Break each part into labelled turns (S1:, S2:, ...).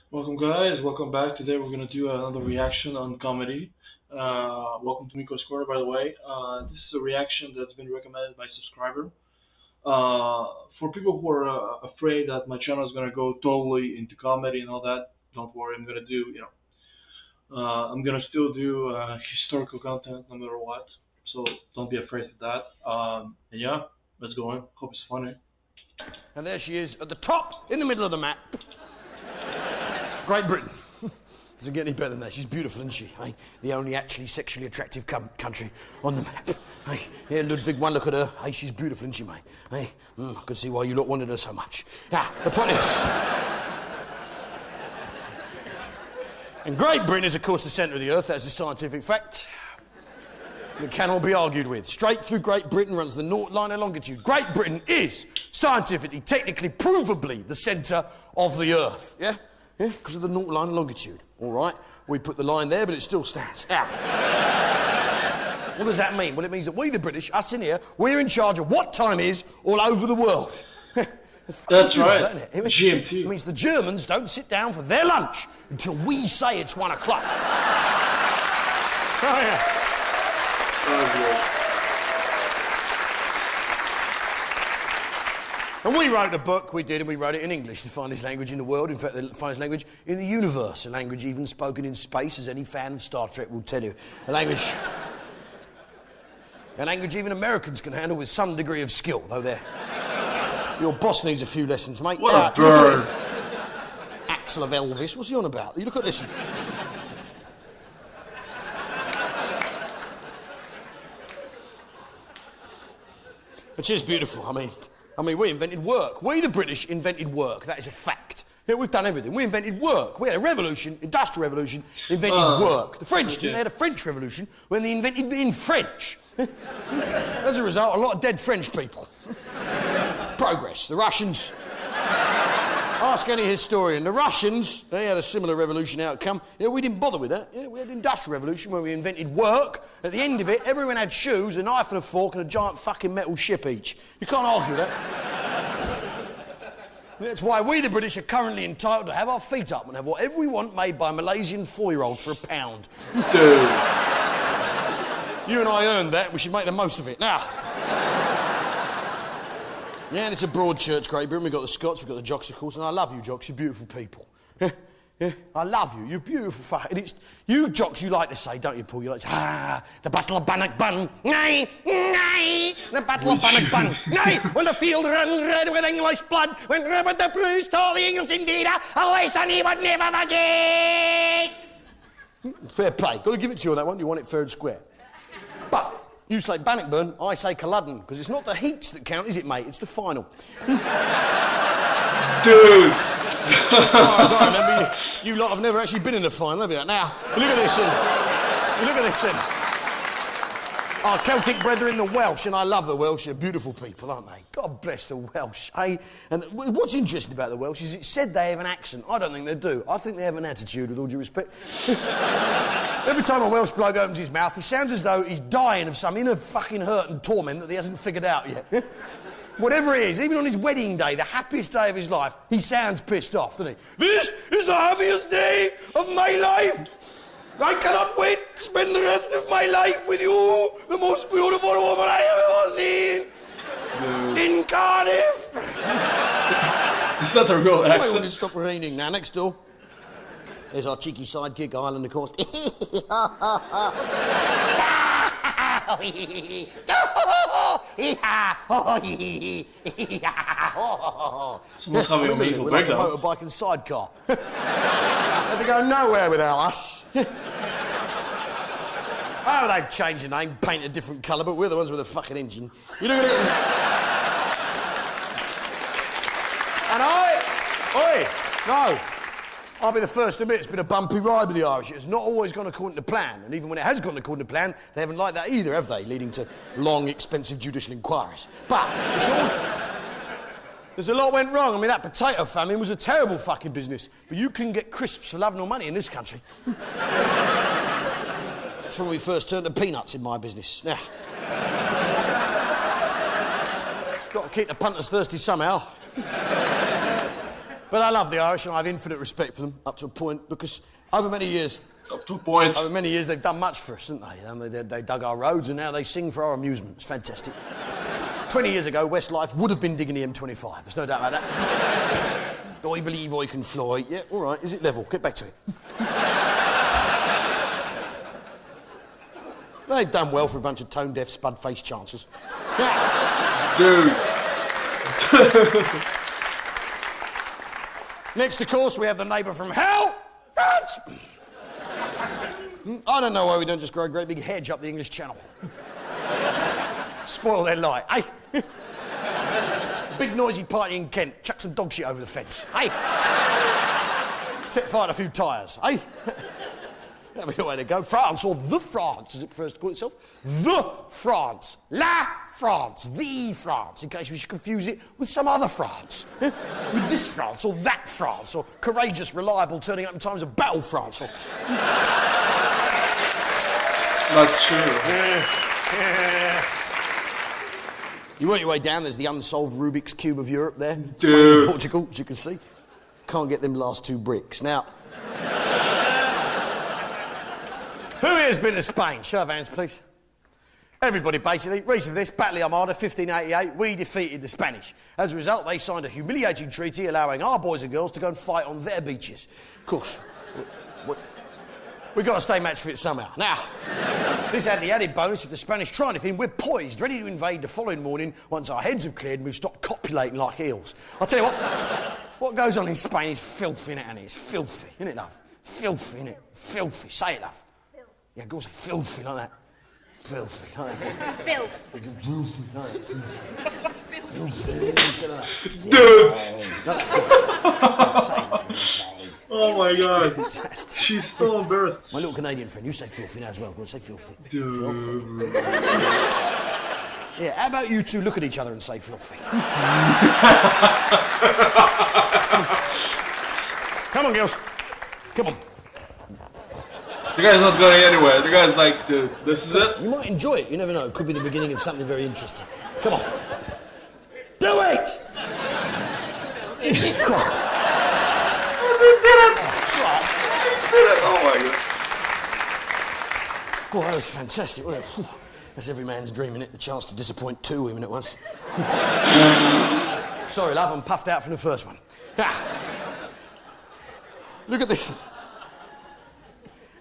S1: Welcome, guys. Welcome back. Today we're gonna do another reaction on comedy. Welcome to Miko Square, by the way. This is a reaction that's been recommended by subscriber. For people who are afraid that my channel is gonna go totally into comedy and all that, don't worry. I'm gonna still do historical content no matter what. So don't be afraid of that. And yeah, let's go in. Hope it's funny.
S2: And there she is at the top, in the middle of the map. Great Britain. Doesn't get any better than that. She's beautiful, isn't she? Hey, the only actually sexually attractive country on the map. Hey, here, Ludwig, one look at her. Hey, she's beautiful, isn't she, mate? Hey, I could see why you lot wanted her so much. Now, the point is... And Great Britain is, of course, the centre of the earth. That's a scientific fact. It cannot be argued with. Straight through Great Britain runs the North line of longitude. Great Britain is scientifically, technically, provably the centre of the earth. Yeah? Yeah, because of the North line of longitude. All right, we put the line there, but it still stands. Now, what does that mean? Well, it means that we, the British, us in here, we're in charge of what time is all over the world.
S1: That's right.
S2: Isn't it?
S1: GMT.
S2: It means the Germans don't sit down for their lunch until we say it's 1 o'clock. Oh, yeah.
S1: Oh,
S2: And we wrote a book, we did, and we wrote it in English, the finest language in the world, in fact, the finest language in the universe, a language even spoken in space, as any fan of Star Trek will tell you. A language even Americans can handle with some degree of skill, though your boss needs a few lessons, mate.
S1: What a bird.
S2: Axel of Elvis, what's he on about? You look at this. Which is beautiful, I mean, we invented work. We, the British, invented work. That is a fact. Yeah, we've done everything. We invented work. We had a revolution, industrial revolution, invented work. The French didn't. They had a French revolution when they invented being French. As a result, a lot of dead French people. Progress. The Russians... Ask any historian. The Russians, they had a similar revolution outcome. Yeah, we didn't bother with that. Yeah, we had an industrial revolution where we invented work. At the end of it, everyone had shoes, a knife and a fork, and a giant fucking metal ship each. You can't argue with that. That's why we, the British, are currently entitled to have our feet up and have whatever we want made by a Malaysian 4-year-old for £1.
S1: Dude.
S2: You and I earned that. We should make the most of it. Now... Yeah, and it's a broad church, Great Britain. We've got the Scots, we've got the Jocks, of course, and I love you, Jocks. You're beautiful people. Yeah, yeah, I love you. You're beautiful. And it's you, Jocks, you like to say, don't you, Paul? You like to say, the Battle of Bannockburn. Nay, nay, the Battle of Bannockburn. Nay, when the field ran red with English blood, when Robert the Bruce told the English indeed, a lesson he would never forget. Fair play. Got to give it to you on that one. You want it fair and square. But... you say Bannockburn, I say Culloden, because it's not the heats that count, is it, mate? It's the final.
S1: Dude!
S2: As far as I remember, you lot have never actually been in a final, have you? Now, look at this thing. Look at this thing. Our Celtic brethren, the Welsh, and I love the Welsh. They're beautiful people, aren't they? God bless the Welsh, eh? And what's interesting about the Welsh is it said they have an accent. I don't think they do. I think they have an attitude, with all due respect. Every time a Welsh bloke opens his mouth, he sounds as though he's dying of some inner fucking hurt and torment that he hasn't figured out yet. Whatever it is, even on his wedding day, the happiest day of his life, he sounds pissed off, doesn't he? This is the happiest day of my life. I cannot wait to spend the rest of my life with you, the most beautiful woman I have ever seen. In Cardiff.
S1: Is that the real accent?
S2: Why will it stop raining now? Next door. There's our cheeky sidekick, Ireland, of course.
S1: Someone's having a mental
S2: We're like a
S1: breakdown.
S2: motorbike and sidecar. They'd go nowhere without us. Oh, they've changed the name, painted a different colour, but we're the ones with a fucking engine. You look at it. And no. I'll be the first to admit it's been a bumpy ride with the Irish. It's not always gone according to plan, and even when it has gone according to plan, they haven't liked that either, have they? Leading to long, expensive judicial inquiries. But there's a lot went wrong. I mean, that potato famine was a terrible fucking business. But you can get crisps for love nor money in this country. That's when we first turned to peanuts in my business. Now, got to keep the punters thirsty somehow. But I love the Irish and I have infinite respect for them up to a point because over many years
S1: Up to a point.
S2: Over many years, they've done much for us, haven't they? They dug our roads, and now they sing for our amusement. It's fantastic. 20 years ago, Westlife would have been digging the M25. There's no doubt about that. I believe I can fly. Yeah, all right. Is it level? Get back to it. They've done well for a bunch of tone-deaf, spud-faced chancers.
S1: Dude.
S2: Next, of course, we have the neighbour from hell, France. I don't know why we don't just grow a great big hedge up the English Channel. Spoil their light, eh? Big noisy party in Kent, chuck some dog shit over the fence, eh? Set fire to a few tyres, eh? That'll be the way to go. France, or the France, as it prefers to call itself. The France. La France. The France, in case we should confuse it with some other France. With this France, or that France, or courageous, reliable, turning up in times of battle France, or...
S1: That's true.
S2: You work your way down, there's the unsolved Rubik's Cube of Europe there.
S1: Dude.
S2: Spain and Portugal, as you can see. Can't get them last two bricks. Now... Who here's been to Spain? Show of hands, please. Everybody, basically. Reason for this, Battle of Armada, 1588, we defeated the Spanish. As a result, they signed a humiliating treaty allowing our boys and girls to go and fight on their beaches. Of course, we've got to stay match fit somehow. Now, this had the added bonus if the Spanish try anything, we're poised, ready to invade the following morning once our heads have cleared and we've stopped copulating like eels. I'll tell you what goes on in Spain is filthy, innit, Annie? It's filthy, innit, love? Filthy, innit? Filthy. Say it, love. Yeah, go say filthy like that. Filthy like that.
S3: Filth.
S2: Filthy like that. Dude!
S1: Oh my God.
S2: Fantastic.
S1: She's so embarrassed.
S2: My little Canadian friend, you say filthy now as well. Go on, say filthy.
S1: Dude.
S2: Filthy. Yeah, how about you two look at each other and say filthy? Come on, girls. Come on.
S1: The guy's not going anywhere. The guy's like, dude, this is it?
S2: You might enjoy it. You never know. It could be the beginning of something very interesting. Come on. Do it! Come on.
S1: He did it! He did it! Oh my God.
S2: Well, that was fantastic, wasn't it? That's every man's dream, innit? The chance to disappoint two women at once. Sorry, love, I'm puffed out from the first one. Now, look at this.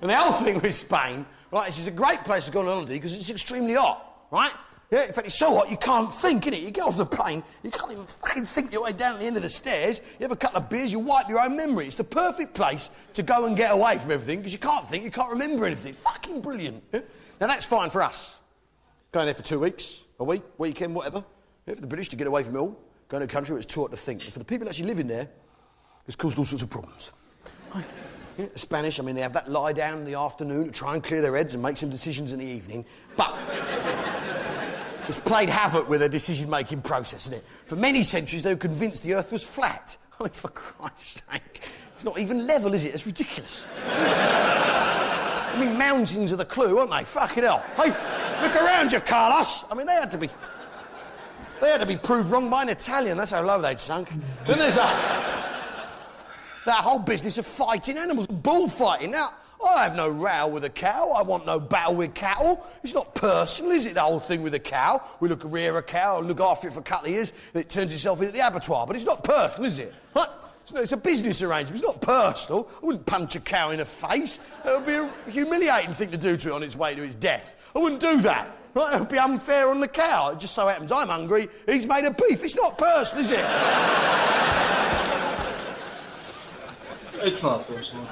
S2: And the whole thing with Spain, right, this is a great place to go on holiday because it's extremely hot, right? Yeah, in fact, it's so hot you can't think, innit? You get off the plane, you can't even fucking think your way down at the end of the stairs. You have a couple of beers, you wipe your own memory. It's the perfect place to go and get away from everything because you can't think, you can't remember anything. Fucking brilliant. Yeah? Now, that's fine for us. Going there for 2 weeks, a week, weekend, whatever. Yeah, for the British to get away from it all, going to a country where it's too hot to think. But for the people actually living there, it's caused all sorts of problems. Yeah, the Spanish, I mean, they have that lie down in the afternoon to try and clear their heads and make some decisions in the evening. But it's played havoc with their decision-making process, isn't it? For many centuries, they were convinced the Earth was flat. I mean, for Christ's sake, it's not even level, is it? It's ridiculous. I mean, mountains are the clue, aren't they? Fucking hell. Hey, look around you, Carlos. I mean, they had to be proved wrong by an Italian. That's how low they'd sunk. Then there's that whole business of fighting animals, bullfighting. Now, I have no row with a cow. I want no battle with cattle. It's not personal, is it, the whole thing with a cow? We rear a cow, look after it for a couple of years, and it turns itself into the abattoir. But it's not personal, is it? Right? It's a business arrangement. It's not personal. I wouldn't punch a cow in the face. It would be a humiliating thing to do to it on its way to its death. I wouldn't do that. Right? It would be unfair on the cow. It just so happens I'm hungry. He's made of beef. It's not personal, is it?
S1: It's not personal.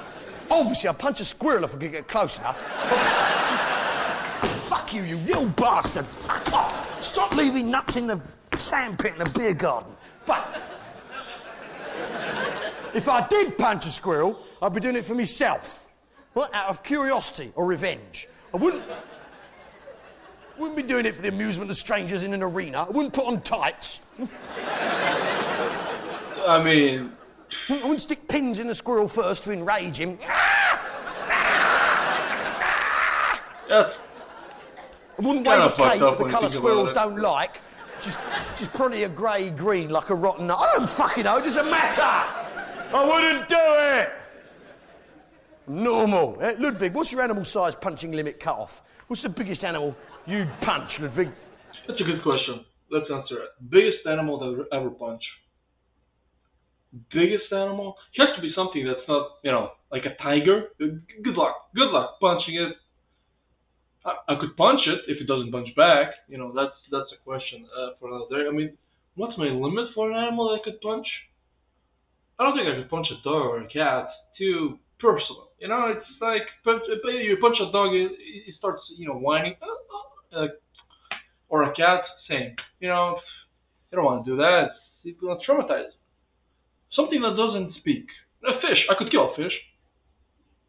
S2: Obviously, I'd punch a squirrel if I could get close enough. Fuck you, you little bastard. Fuck off. Stop leaving nuts in the sandpit in the beer garden. But if I did punch a squirrel, I'd be doing it for myself. Right? Out of curiosity or revenge. I wouldn't be doing it for the amusement of strangers in an arena. I wouldn't put on tights.
S1: I mean...
S2: I wouldn't stick pins in the squirrel first to enrage him.
S1: Yes.
S2: I wouldn't wave a cape the colour squirrels don't like. Just probably a grey green like a rotten nut. I don't fucking know, it doesn't matter. I wouldn't do it. Normal. Ludwig, what's your animal size punching limit cut off? What's the biggest animal you'd punch, Ludwig?
S1: That's a good question. Let's answer it. Biggest animal that I ever punch. Biggest animal? It has to be something that's not, like a tiger. Good luck. Good luck punching it. I could punch it if it doesn't punch back. That's a question for another day. I mean, what's my limit for an animal that I could punch? I don't think I could punch a dog or a cat. Too personal. It's like you punch a dog, it starts, whining. Or a cat, same. You don't want to do that. It's going to traumatize. Something that doesn't speak. A fish. I could kill a fish.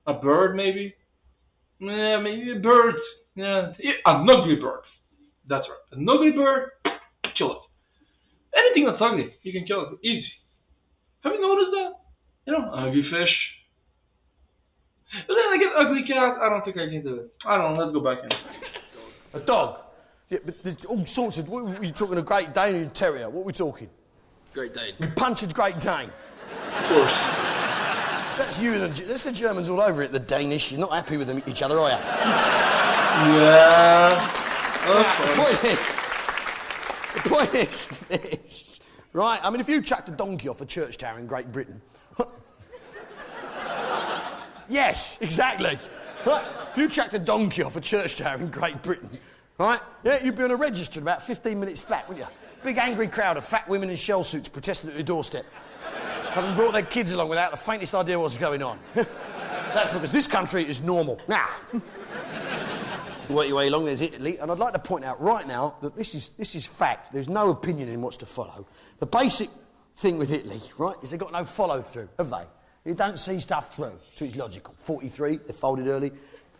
S1: A bird, maybe. Yeah, maybe a bird. Yeah, an ugly bird. That's right. An ugly bird, kill it. Anything that's ugly, you can kill it. Easy. Have you noticed that? Ugly fish. But then I get ugly cat, I don't think I can do it. I don't know, let's go back in.
S2: A dog? Yeah, but there's all sorts of... What, you're talking a Great Dane or a terrier? What are we talking?
S3: Great Dane.
S2: You punch a Great Dane?
S1: Of course.
S2: That's you and that's the Germans all over it, the Danish. You're not happy with them, each other, are you?
S1: Yeah.
S2: The point is, right, I mean, if you chucked a donkey off a church tower in Great Britain... Yes, exactly. If you chucked a donkey off a church tower in Great Britain, right, yeah, you'd be on a register in about 15 minutes flat, wouldn't you? Big angry crowd of fat women in shell suits protesting at your doorstep. Having brought their kids along without the faintest idea what's going on. That's because this country is normal. Now, work your way along, there's Italy, and I'd like to point out right now that this is fact. There's no opinion in what's to follow. The basic thing with Italy, right, is they've got no follow-through, have they? You don't see stuff through, so it's logical. 43, they folded early.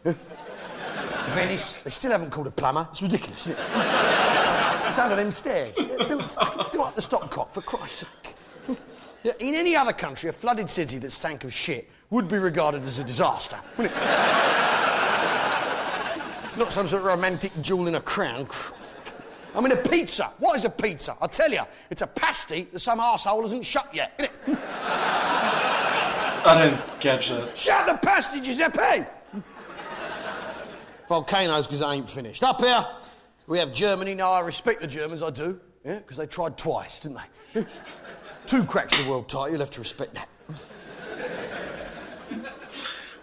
S2: Venice, they still haven't called a plumber. It's ridiculous, isn't it? It's under them stairs. Do up the stopcock, for Christ's sake. In any other country, a flooded city that stank of shit would be regarded as a disaster, wouldn't it? Not some sort of romantic jewel in a crown. I mean, a pizza. What is a pizza? I'll tell you, it's a pasty that some arsehole hasn't shut yet, isn't it?
S1: I didn't catch that.
S2: Shut the pasty, Giuseppe! Volcanoes, because they ain't finished. Up here, we have Germany. Now, I respect the Germans, I do, yeah, because they tried twice, didn't they? 2 cracks at the world title, you'll have to respect that.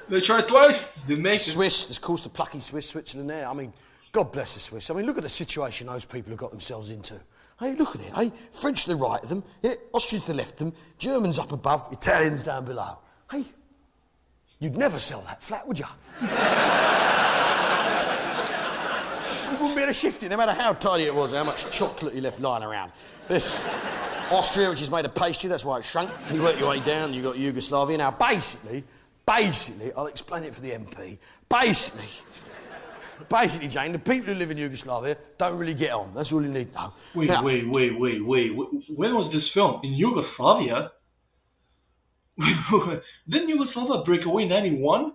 S1: They tried twice, didn't make it.
S2: Swiss, there's of course the plucky Swiss, Switzerland there. I mean, God bless the Swiss. I mean, look at the situation those people have got themselves into. Hey, look at it, hey? French to the right of them, yeah, Austrians to the left of them, Germans up above, Italians down below. Hey, you'd never sell that flat, would you? You wouldn't be able to shift it, no matter how tidy it was, how much chocolate you left lying around. This Austria, which is made of pastry, that's why it shrunk. You work your way down, you got Yugoslavia. Now, basically, I'll explain it for the MP. Basically, Jane, the people who live in Yugoslavia don't really get on. That's all you need to know.
S1: Wait. When was this film? In Yugoslavia? Didn't Yugoslavia break away in 91?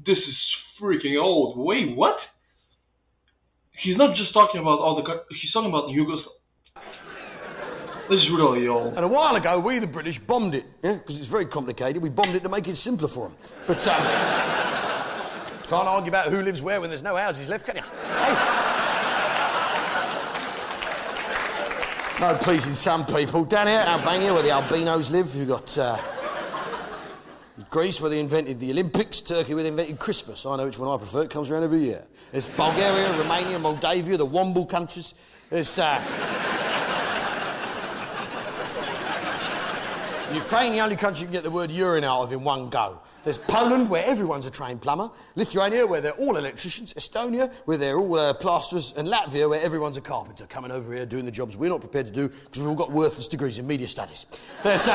S1: This is freaking old. Wait, what? He's not just talking about all the... He's talking about Yugoslavia. This is really old.
S2: And a while ago, we, the British, bombed it, yeah? Because it's very complicated. We bombed it to make it simpler for them. But, can't argue about who lives where when there's no houses left, can you? Hey? No pleasing some people. Down here, Albania, where the albinos live, you've got Greece, where they invented the Olympics, Turkey, where they invented Christmas. I know which one I prefer. It comes around every year. There's Bulgaria, Romania, Moldavia, the Womble countries. There's Ukraine, the only country you can get the word urine out of in one go. There's Poland, where everyone's a trained plumber. Lithuania, where they're all electricians. Estonia, where they're all plasterers. And Latvia, where everyone's a carpenter, coming over here doing the jobs we're not prepared to do because we've all got worthless degrees in media studies. There's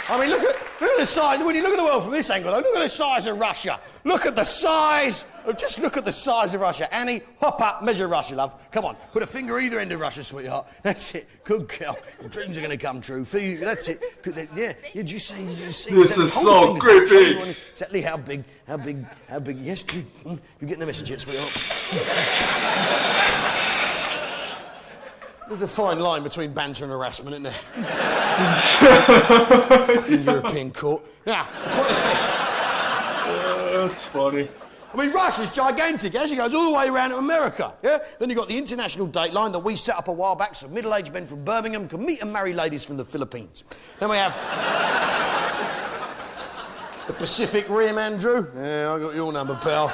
S2: I mean, look at the size. When you look at the world from this angle, though, look at the size of Russia. Look at the size. Just look at the size of Russia. Annie, hop up, measure Russia, love. Come on, put a finger either end of Russia, sweetheart. That's it. Good girl. Your dreams are going to come true. For you, that's it. Good, yeah. Did you see?
S1: This
S2: exactly.
S1: is so creepy.
S2: Exactly how big. Yes, you're getting the message yet, sweetheart. There's a fine line between banter and harassment, isn't there? Fucking European court. Now, the point is this.
S1: That's funny.
S2: I mean, Russia's gigantic. As it goes all the way around to America, yeah? Then you've got the international date line that we set up a while back so middle-aged men from Birmingham can meet and marry ladies from the Philippines. Then we have the Pacific Rim, Andrew. Yeah, I got your number, pal.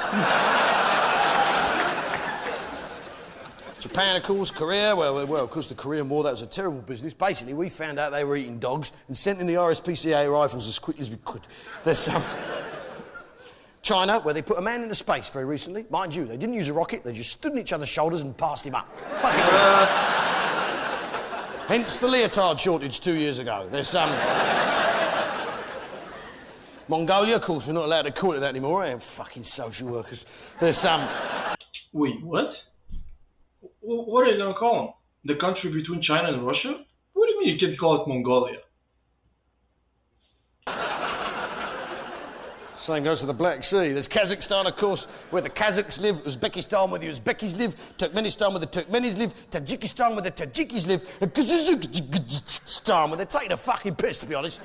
S2: Japan, of course, Korea. Well, of course, the Korean War, that was a terrible business. Basically, we found out they were eating dogs and sent in the RSPCA rifles as quickly as we could. There's some... China, where they put a man into space very recently. Mind you, they didn't use a rocket, they just stood on each other's shoulders and passed him up. Hence the leotard shortage 2 years ago. There's some... Mongolia, of course, we're not allowed to call it that anymore. I have fucking social workers. There's some...
S1: Wait, what? What are you gonna call them? The country between China and Russia? What do you mean you can call it Mongolia?
S2: Same goes for the Black Sea. There's Kazakhstan, of course, where the Kazakhs live, Uzbekistan, where the Uzbekis live, Turkmenistan, where the Turkmenis live, Tajikistan, where the Tajikis live, and Kazakhstan, where they're taking a fucking piss, to be honest.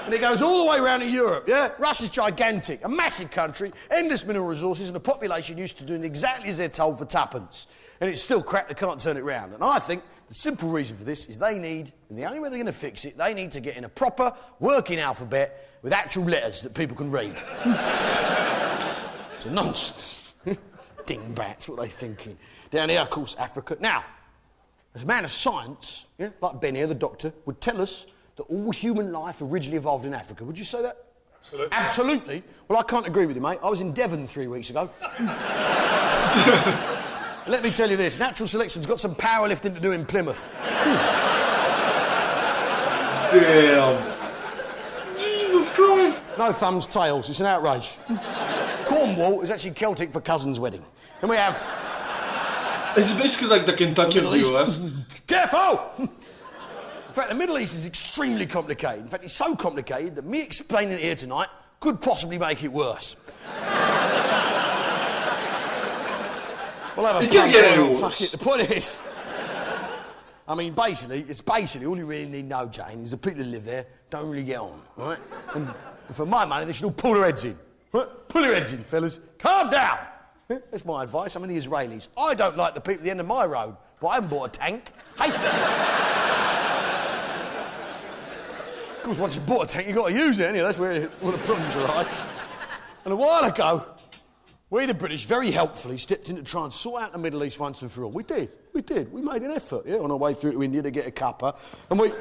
S2: And it goes all the way around to Europe, yeah? Russia's gigantic, a massive country, endless mineral resources, and a population used to doing exactly as they're told for tuppence. And it's still crap, they can't turn it round. And I think the simple reason for this is they need, and the only way they're going to fix it, they need to get in a proper working alphabet with actual letters that people can read. It's a nonsense. Dingbats, what are they thinking? Down here, of course, Africa. Now, as a man of science, yeah, like Ben here, the doctor, would tell us that all human life originally evolved in Africa. Would you say that?
S3: Absolutely.
S2: Absolutely. Well, I can't agree with you, mate. I was in Devon 3 weeks ago. Let me tell you this, natural selection's got some powerlifting to do in Plymouth.
S1: Damn. Jesus Christ.
S2: No thumbs, tails, it's an outrage. Cornwall is actually Celtic for cousin's wedding. And we have...
S1: It's basically like the Kentucky of the US.
S2: Careful! In fact, the Middle East is extremely complicated. In fact, it's so complicated that me explaining it here tonight could possibly make it worse. We'll have a
S1: it can get any worse.
S2: Fuck it. The point is, I mean, basically, all you really need to know, Jane, is the people who live there don't really get on, right? And for my money, they should all pull their heads in. Right? Pull your heads in, fellas. Calm down. Yeah, that's my advice. I'm the Israelis. I don't like the people at the end of my road, but I haven't bought a tank. Hey. Of course, once you've bought a tank, you've got to use it, anyway. That's where all the problems arise. And a while ago, we, the British, very helpfully stepped in to try and sort out the Middle East once and for all. We did. We made an effort, yeah, on our way through to India to get a cuppa. And we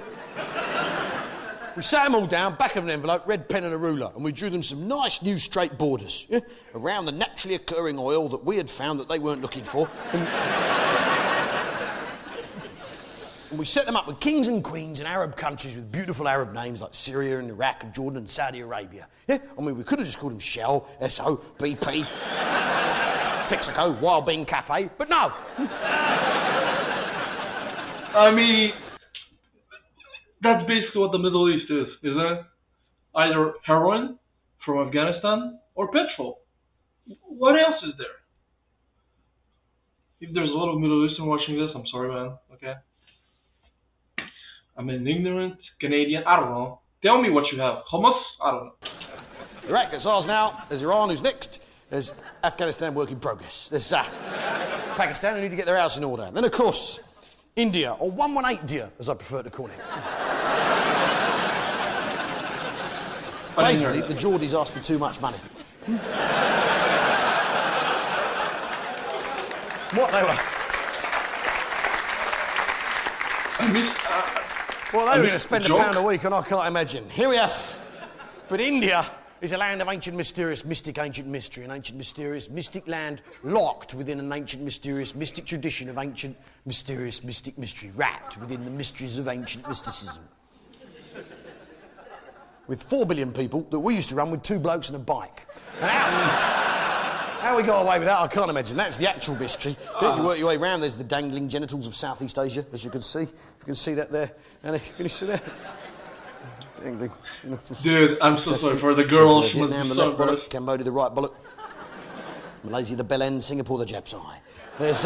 S2: sat them all down, back of an envelope, red pen and a ruler, and we drew them some nice new straight borders, yeah, around the naturally occurring oil that we had found that they weren't looking for. And we set them up with kings and queens in Arab countries with beautiful Arab names like Syria and Iraq and Jordan and Saudi Arabia. Yeah? I mean, we could have just called them Shell, Esso, BP, Texaco, Wild Bean Cafe, but no.
S1: I mean, that's basically what the Middle East is, isn't it? Either heroin from Afghanistan or petrol. What else is there? If there's a lot of Middle Eastern watching this, I'm sorry, man, okay? I'm an ignorant Canadian. I don't know. Tell me what you have. Hummus? I don't know.
S2: Iraq gets ours now. There's Iran, who's next. There's Afghanistan, work in progress. There's Pakistan, who need to get their house in order. Then, of course, India, or 118 Dia, as I prefer to call it. Basically, the Geordies asked for too much money. What they were... Well, they were going to spend £1 a week, and I can't imagine. Here we have. But India is a land of ancient, mysterious, mystic, ancient mystery. An ancient, mysterious, mystic land locked within an ancient, mysterious, mystic tradition of ancient, mysterious, mystic mystery, wrapped within the mysteries of ancient mysticism. With 4 billion people that we used to run with 2 blokes and a bike. How we got away with that, I can't imagine. That's the actual mystery. You work your way around, there's the dangling genitals of Southeast Asia, as you can see. You can see that there. Annie, can you see that? Dangling.
S1: Dude, I'm so sorry for the girls.
S2: Vietnam, the left bollock. Cambodia, the right bollock. Malaysia, the bell end. Singapore, the Jap's eye. There's,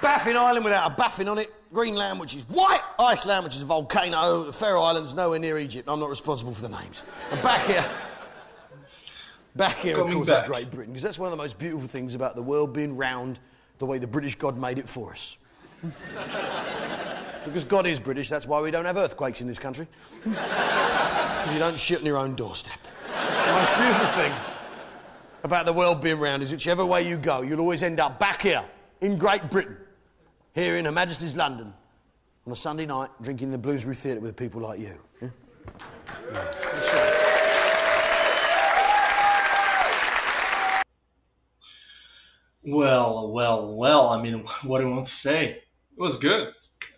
S2: Baffin Island without a baffin on it. Greenland, which is white. Iceland, which is a volcano. The Faroe Islands, nowhere near Egypt. I'm not responsible for the names. And back here, of course, is Great Britain, because that's one of the most beautiful things about the world being round the way the British God made it for us. Because God is British, that's why we don't have earthquakes in this country. Because you don't shit on your own doorstep. The most beautiful thing about the world being round is whichever way you go, you'll always end up back here in Great Britain, here in Her Majesty's London, on a Sunday night, drinking in the Bloomsbury Theatre with people like you. Yeah? That's right.
S1: Well, I mean, what do you want to say? It was good.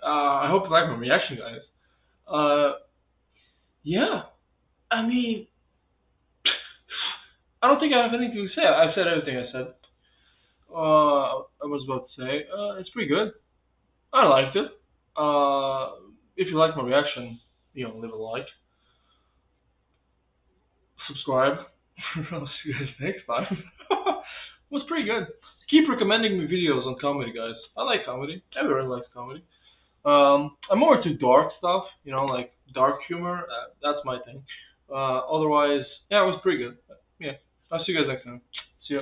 S1: I hope you like my reaction, guys. Yeah, I mean, I don't think I have anything to say. I've said everything I said. I was about to say, it's pretty good. I liked it. If you like my reaction, leave a like. Subscribe. I'll see you guys next time. It was pretty good. Keep recommending me videos on comedy, guys. I like comedy. Everyone likes comedy. I'm more into dark stuff, like dark humor. That's my thing. Otherwise, yeah, it was pretty good. Yeah, I'll see you guys next time. See ya.